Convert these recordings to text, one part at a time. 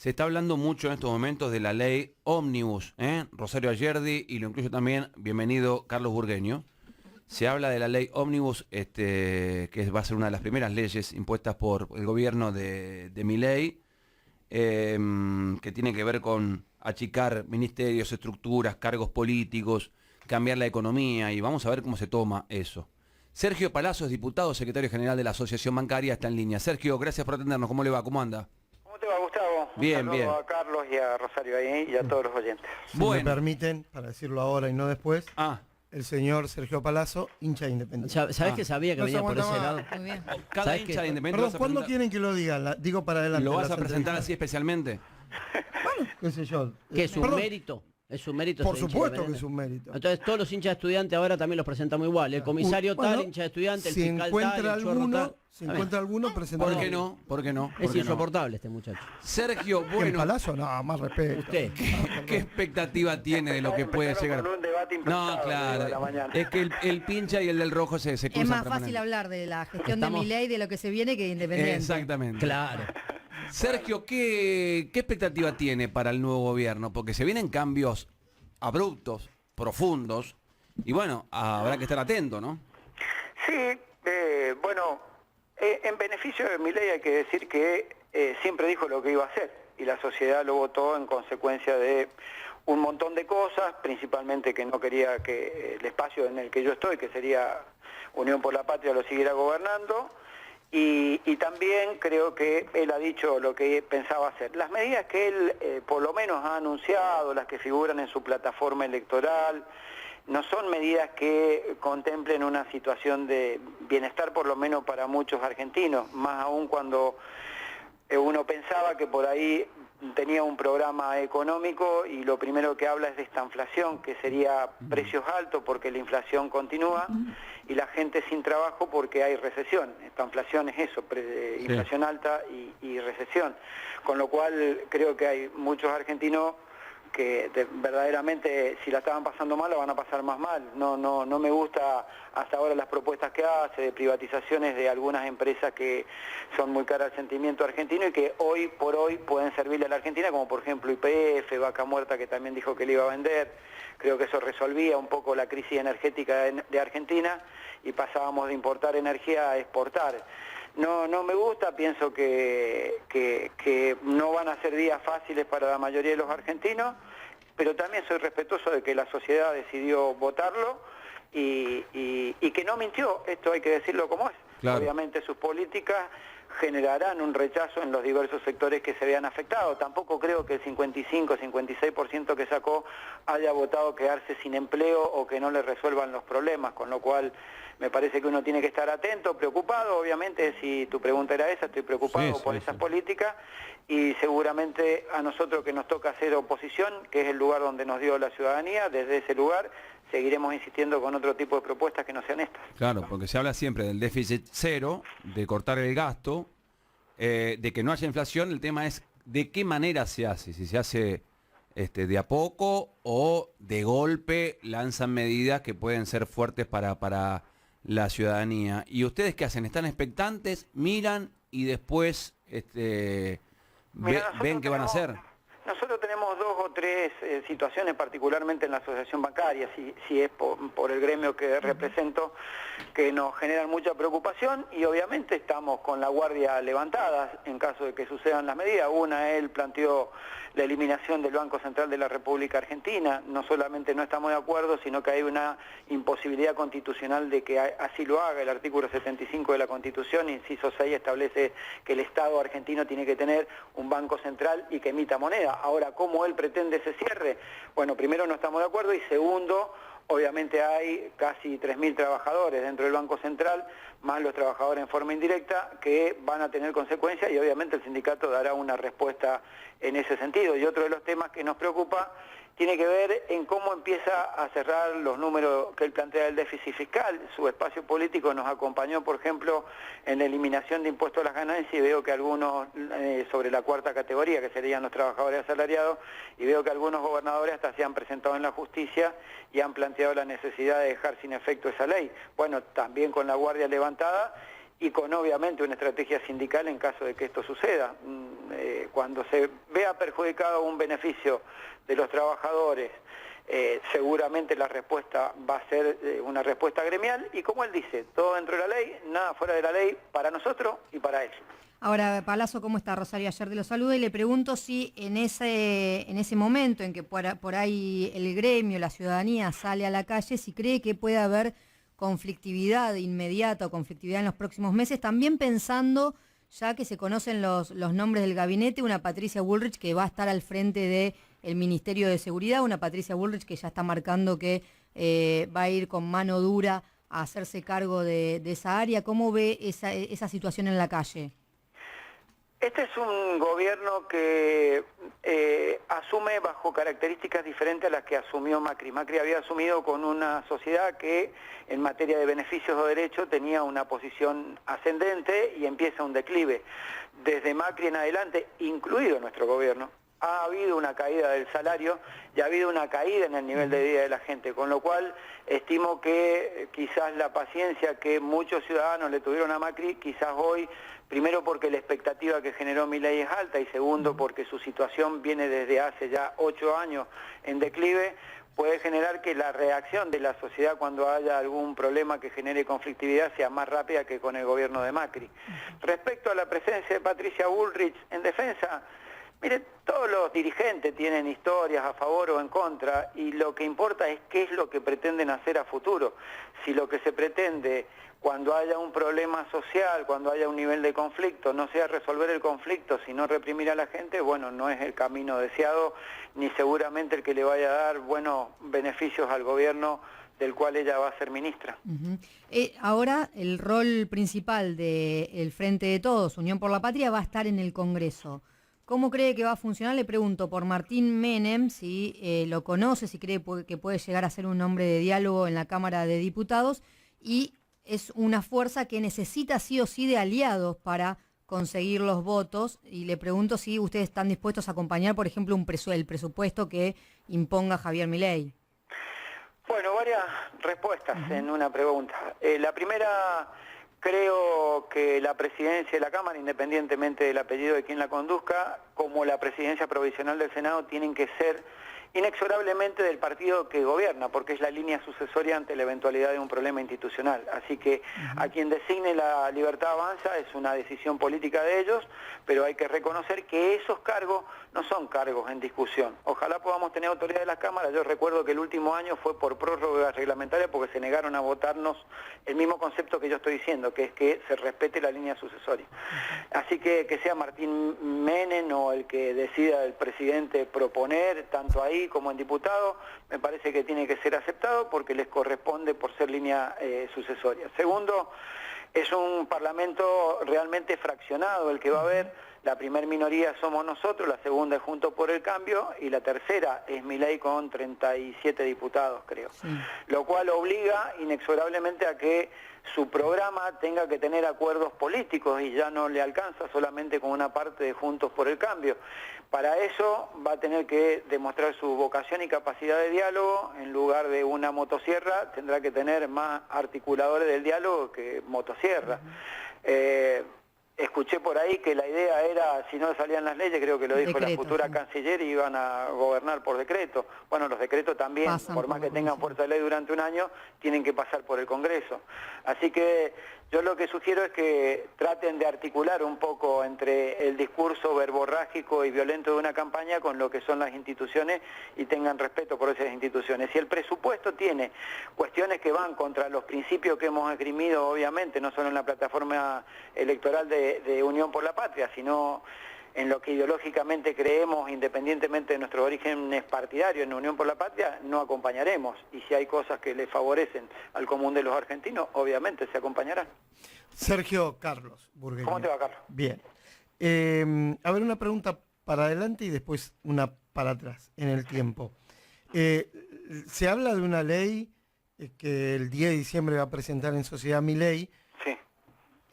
Se está hablando mucho en estos momentos de la ley Ómnibus, Rosario Ayerdi, y lo incluyo también, bienvenido Carlos Burgueño. Se habla de la ley Ómnibus, que va a ser una de las primeras leyes impuestas por el gobierno de Milei, que tiene que ver con achicar ministerios, estructuras, cargos políticos, cambiar la economía, y vamos a ver cómo se toma eso. Sergio Palazzo, diputado, secretario general de la Asociación Bancaria, está en línea. Sergio, gracias por atendernos. ¿Cómo le va? ¿Cómo anda? ¿Cómo te va, Gustavo? Bien, un saludo bien. a Carlos y a Rosario ahí y a todos los oyentes. Si me permiten, para decirlo ahora y no después, el señor Sergio Palazzo, hincha de Independiente. ¿Sabés que sabía que venía por ese lado? Muy bien. Cada hincha de Independiente. Perdón, ¿cuándo quieren que lo diga? Digo para adelante. ¿Lo vas a presentar así especialmente? Bueno, qué sé yo. ¿Qué es un mérito? Es un mérito. Por supuesto que es un mérito. Entonces todos los hinchas de estudiantes ahora también los presentamos igual. El comisario tal, hincha de estudiante, el fiscal tal, el chorro tal. Si encuentra alguno, presentamos. ¿Por qué no? ¿Por qué no? Es insoportable este muchacho. Sergio, bueno. ¿En Palazzo? No, más respeto. Usted. ¿Qué expectativa tiene de lo que puede llegar? Con un debate No, claro. Es que el pincha y el del rojo se cruzan. Es más fácil hablar de la gestión de Milei, de lo que se viene, que de Independiente. Exactamente. Claro. Sergio, ¿qué expectativa tiene para el nuevo gobierno? Porque se vienen cambios abruptos, profundos, y bueno, habrá que estar atento, ¿no? Sí, bueno, en beneficio de Milei hay que decir que siempre dijo lo que iba a hacer y la sociedad lo votó en consecuencia de un montón de cosas, principalmente que no quería que el espacio en el que yo estoy, que sería Unión por la Patria, lo siguiera gobernando. Y también creo que él ha dicho lo que pensaba hacer. Las medidas que él por lo menos ha anunciado, las que figuran en su plataforma electoral, no son medidas que contemplen una situación de bienestar por lo menos para muchos argentinos, más aún cuando uno pensaba que por ahí tenía un programa económico y lo primero que habla es de esta inflación, que sería precios altos porque la inflación continúa y la gente sin trabajo porque hay recesión. Esta inflación es eso, inflación alta y recesión. Con lo cual creo que hay muchos argentinos que verdaderamente si la estaban pasando mal la van a pasar más mal. No me gusta hasta ahora las propuestas que hace de privatizaciones de algunas empresas que son muy caras al sentimiento argentino y que hoy por hoy pueden servirle a la Argentina, como por ejemplo YPF, Vaca Muerta, que también dijo que le iba a vender. Creo que eso resolvía un poco la crisis energética de Argentina y pasábamos de importar energía a exportar. No me gusta, pienso que no van a ser días fáciles para la mayoría de los argentinos, pero también soy respetuoso de que la sociedad decidió votarlo y que no mintió, esto hay que decirlo como es. Claro. Obviamente sus políticas generarán un rechazo en los diversos sectores que se vean afectados. Tampoco creo que el 55-56% que sacó haya votado quedarse sin empleo o que no le resuelvan los problemas, con lo cual me parece que uno tiene que estar atento, preocupado. Obviamente, si tu pregunta era esa, estoy preocupado por esas políticas y seguramente a nosotros que nos toca hacer oposición, que es el lugar donde nos dio la ciudadanía, desde ese lugar seguiremos insistiendo con otro tipo de propuestas que no sean estas. Claro, porque se habla siempre del déficit cero, de cortar el gasto, de que no haya inflación. El tema es de qué manera se hace, si se hace de a poco o de golpe lanzan medidas que pueden ser fuertes para la ciudadanía. ¿Y ustedes qué hacen? ¿Están expectantes, miran y después ven qué van a hacer? Nosotros tenemos dos o tres situaciones, particularmente en la asociación bancaria, si es por el gremio que represento, que nos generan mucha preocupación y obviamente estamos con la guardia levantada en caso de que sucedan las medidas. Una, él planteó la eliminación del Banco Central de la República Argentina. No solamente no estamos de acuerdo, sino que hay una imposibilidad constitucional de que así lo haga. El artículo 75 de la Constitución, inciso 6, establece que el Estado argentino tiene que tener un banco central y que emita moneda. Ahora, ¿cómo él pretende ese cierre? Bueno, primero no estamos de acuerdo y segundo, obviamente hay casi 3.000 trabajadores dentro del Banco Central, más los trabajadores en forma indirecta, que van a tener consecuencias y obviamente el sindicato dará una respuesta en ese sentido. Y otro de los temas que nos preocupa tiene que ver en cómo empieza a cerrar los números que él plantea del déficit fiscal. Su espacio político nos acompañó, por ejemplo, en la eliminación de impuestos a las ganancias y veo que algunos, sobre la cuarta categoría, que serían los trabajadores asalariados, y veo que algunos gobernadores hasta se han presentado en la justicia y han planteado la necesidad de dejar sin efecto esa ley. Bueno, también con la guardia levantada y con obviamente una estrategia sindical en caso de que esto suceda. Cuando se vea perjudicado un beneficio de los trabajadores, seguramente la respuesta va a ser una respuesta gremial y como él dice, todo dentro de la ley, nada fuera de la ley para nosotros y para él. Ahora, Palazzo, ¿cómo está? Rosario Ayerdi lo saluda y le pregunto si en ese momento en que por ahí el gremio, la ciudadanía sale a la calle, si cree que puede haber conflictividad inmediata o conflictividad en los próximos meses, también pensando, ya que se conocen los nombres del gabinete, una Patricia Bullrich que va a estar al frente del Ministerio de Seguridad, una Patricia Bullrich que ya está marcando que va a ir con mano dura a hacerse cargo de esa área. ¿Cómo ve esa situación en la calle? Este es un gobierno que asume bajo características diferentes a las que asumió Macri. Macri había asumido con una sociedad que en materia de beneficios o derechos tenía una posición ascendente y empieza un declive. Desde Macri en adelante, incluido nuestro gobierno, ha habido una caída del salario y ha habido una caída en el nivel de vida de la gente, con lo cual estimo que quizás la paciencia que muchos ciudadanos le tuvieron a Macri, quizás hoy, primero porque la expectativa que generó Milei es alta y segundo porque su situación viene desde hace ya 8 años en declive, puede generar que la reacción de la sociedad cuando haya algún problema que genere conflictividad sea más rápida que con el gobierno de Macri. Respecto a la presencia de Patricia Bullrich en defensa, mire, todos los dirigentes tienen historias a favor o en contra y lo que importa es qué es lo que pretenden hacer a futuro. Si lo que se pretende cuando haya un problema social, cuando haya un nivel de conflicto, no sea resolver el conflicto, sino reprimir a la gente, bueno, no es el camino deseado, ni seguramente el que le vaya a dar buenos beneficios al gobierno del cual ella va a ser ministra. Ahora el rol principal del Frente de Todos, Unión por la Patria, va a estar en el Congreso. ¿Cómo cree que va a funcionar? Le pregunto por Martín Menem, si lo conoce, si cree que puede llegar a ser un hombre de diálogo en la Cámara de Diputados y es una fuerza que necesita sí o sí de aliados para conseguir los votos y le pregunto si ustedes están dispuestos a acompañar, por ejemplo, el presupuesto que imponga Javier Milei. Bueno, varias respuestas en una pregunta. La primera, creo que la presidencia de la Cámara, independientemente del apellido de quien la conduzca, como la presidencia provisional del Senado, tienen que ser inexorablemente del partido que gobierna, porque es la línea sucesoria ante la eventualidad de un problema institucional. Así que a quien designe la Libertad Avanza es una decisión política de ellos, pero hay que reconocer que esos cargos no son cargos en discusión. Ojalá podamos tener autoridad de la Cámara. Yo recuerdo que el último año fue por prórroga reglamentaria porque se negaron a votarnos el mismo concepto que yo estoy diciendo, que es que se respete la línea sucesoria. Así que sea Martín Menem o el que decida el presidente proponer, tanto ahí como en diputado, me parece que tiene que ser aceptado porque les corresponde por ser línea sucesoria. Segundo, es un parlamento realmente fraccionado el que va a haber. La primer minoría somos nosotros, la segunda es Juntos por el Cambio y la tercera es Milei con 37 diputados, creo. Sí. Lo cual obliga inexorablemente a que su programa tenga que tener acuerdos políticos y ya no le alcanza solamente con una parte de Juntos por el Cambio. Para eso va a tener que demostrar su vocación y capacidad de diálogo. En lugar de una motosierra, tendrá que tener más articuladores del diálogo que motosierra. Escuché por ahí que la idea era, si no salían las leyes, creo que lo dijo decreto, la futura canciller, iban a gobernar por decreto. Bueno, los decretos también, por más que tengan fuerza de ley durante un año, tienen que pasar por el Congreso. Así que yo lo que sugiero es que traten de articular un poco entre el discurso verborrágico y violento de una campaña con lo que son las instituciones y tengan respeto por esas instituciones. Si el presupuesto tiene cuestiones que van contra los principios que hemos esgrimido, obviamente, no solo en la plataforma electoral de Unión por la Patria, sino en lo que ideológicamente creemos, independientemente de nuestros orígenes partidarios en Unión por la Patria, no acompañaremos. Y si hay cosas que le favorecen al común de los argentinos, obviamente se acompañarán. Sergio Carlos Burgueño. ¿Cómo te va, Carlos? Bien. A ver, una pregunta para adelante y después una para atrás en el tiempo. Se habla de una ley que el 10 de diciembre va a presentar en Sociedad Milei. Sí.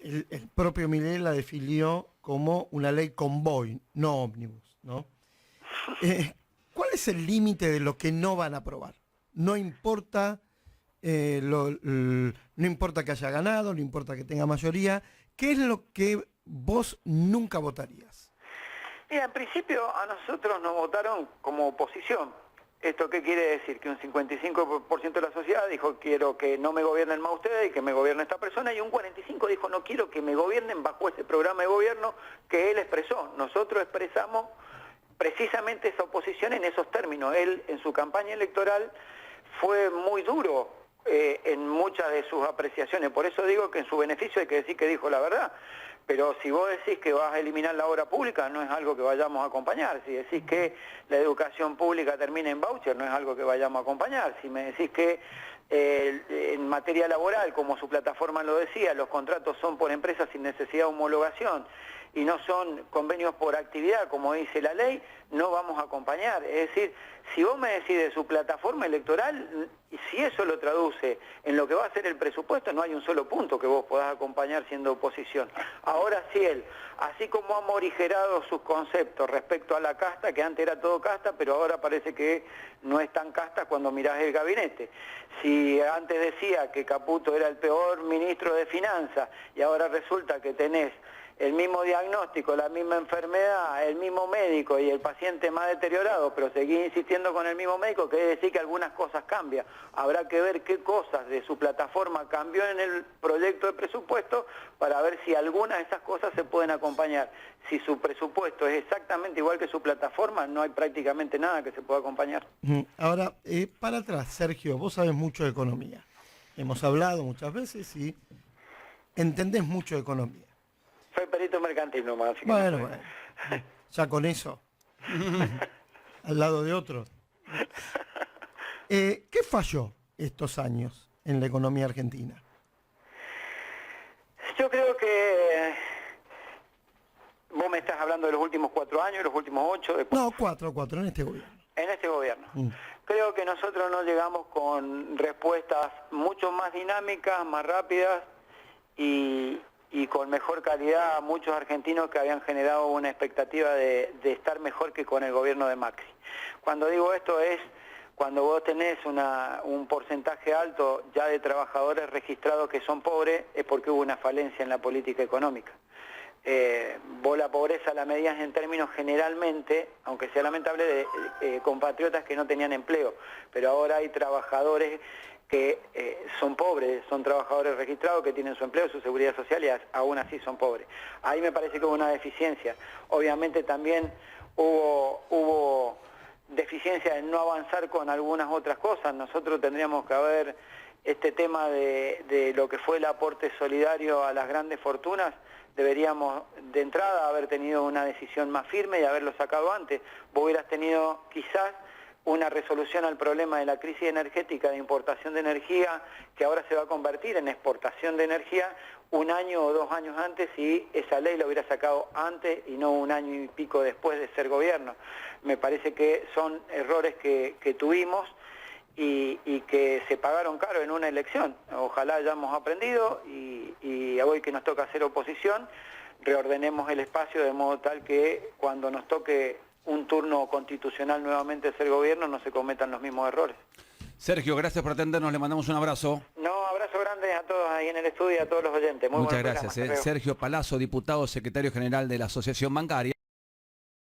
El propio Milei la definió como una ley convoy, no ómnibus, ¿no? ¿Cuál es el límite de lo que no van a aprobar? No importa no importa que haya ganado, no importa que tenga mayoría. ¿Qué es lo que vos nunca votarías? Mira, en principio a nosotros nos votaron como oposición. ¿Esto qué quiere decir? Que un 55% de la sociedad dijo quiero que no me gobiernen más ustedes y que me gobierne esta persona, y un 45% dijo no quiero que me gobiernen bajo ese programa de gobierno que él expresó. Nosotros expresamos precisamente esa oposición en esos términos. Él en su campaña electoral fue muy duro en muchas de sus apreciaciones, por eso digo que en su beneficio hay que decir que dijo la verdad. Pero si vos decís que vas a eliminar la obra pública, no es algo que vayamos a acompañar. Si decís que la educación pública termine en voucher, no es algo que vayamos a acompañar. Si me decís que en materia laboral, como su plataforma lo decía, los contratos son por empresas sin necesidad de homologación y no son convenios por actividad, como dice la ley, no vamos a acompañar. Es decir, si vos me decís de su plataforma electoral, y si eso lo traduce en lo que va a ser el presupuesto, no hay un solo punto que vos podás acompañar siendo oposición. Ahora sí él, así como ha morigerado sus conceptos respecto a la casta, que antes era todo casta, pero ahora parece que no es tan casta cuando mirás el gabinete. Si antes decía que Caputo era el peor ministro de Finanzas y ahora resulta que tenés el mismo diagnóstico, la misma enfermedad, el mismo médico y el paciente más deteriorado, pero seguís insistiendo con el mismo médico, quiere decir que algunas cosas cambian. Habrá que ver qué cosas de su plataforma cambió en el proyecto de presupuesto para ver si algunas de esas cosas se pueden acompañar. Si su presupuesto es exactamente igual que su plataforma, no hay prácticamente nada que se pueda acompañar. Ahora, para atrás, Sergio, vos sabés mucho de economía. Hemos hablado muchas veces y entendés mucho de economía. Soy perito mercantil nomás. Así que bueno, no bueno, ya con eso, al lado de otros. ¿Qué falló estos años en la economía argentina? Yo creo que vos me estás hablando de los últimos 4 años, los últimos 8. No, 4 en este gobierno. En este gobierno. Creo que nosotros no llegamos con respuestas mucho más dinámicas, más rápidas y con mejor calidad a muchos argentinos que habían generado una expectativa de estar mejor que con el gobierno de Macri. Cuando digo esto es cuando vos tenés un porcentaje alto ya de trabajadores registrados que son pobres, es porque hubo una falencia en la política económica. Vos la pobreza la medías en términos generalmente, aunque sea lamentable, de compatriotas que no tenían empleo, pero ahora hay trabajadores que son pobres, son trabajadores registrados que tienen su empleo, su seguridad social y aún así son pobres. Ahí me parece que hubo una deficiencia. Obviamente también hubo deficiencia en no avanzar con algunas otras cosas. Nosotros tendríamos que haber este tema de lo que fue el aporte solidario a las grandes fortunas, deberíamos de entrada haber tenido una decisión más firme y haberlo sacado antes. Vos hubieras tenido quizás una resolución al problema de la crisis energética de importación de energía, que ahora se va a convertir en exportación de energía, 1 año o 2 años antes, si esa ley la hubiera sacado antes y no 1 año y pico después de ser gobierno. Me parece que son errores que tuvimos y que se pagaron caro en una elección. Ojalá hayamos aprendido y hoy que nos toca hacer oposición, reordenemos el espacio de modo tal que cuando nos toque un turno constitucional nuevamente ser gobierno no se cometan los mismos errores. Sergio, gracias por atendernos, le mandamos un abrazo. No, abrazo grande a todos ahí en el estudio y a todos los oyentes. Muchas gracias. Sergio Palazzo, diputado secretario general de la Asociación Bancaria.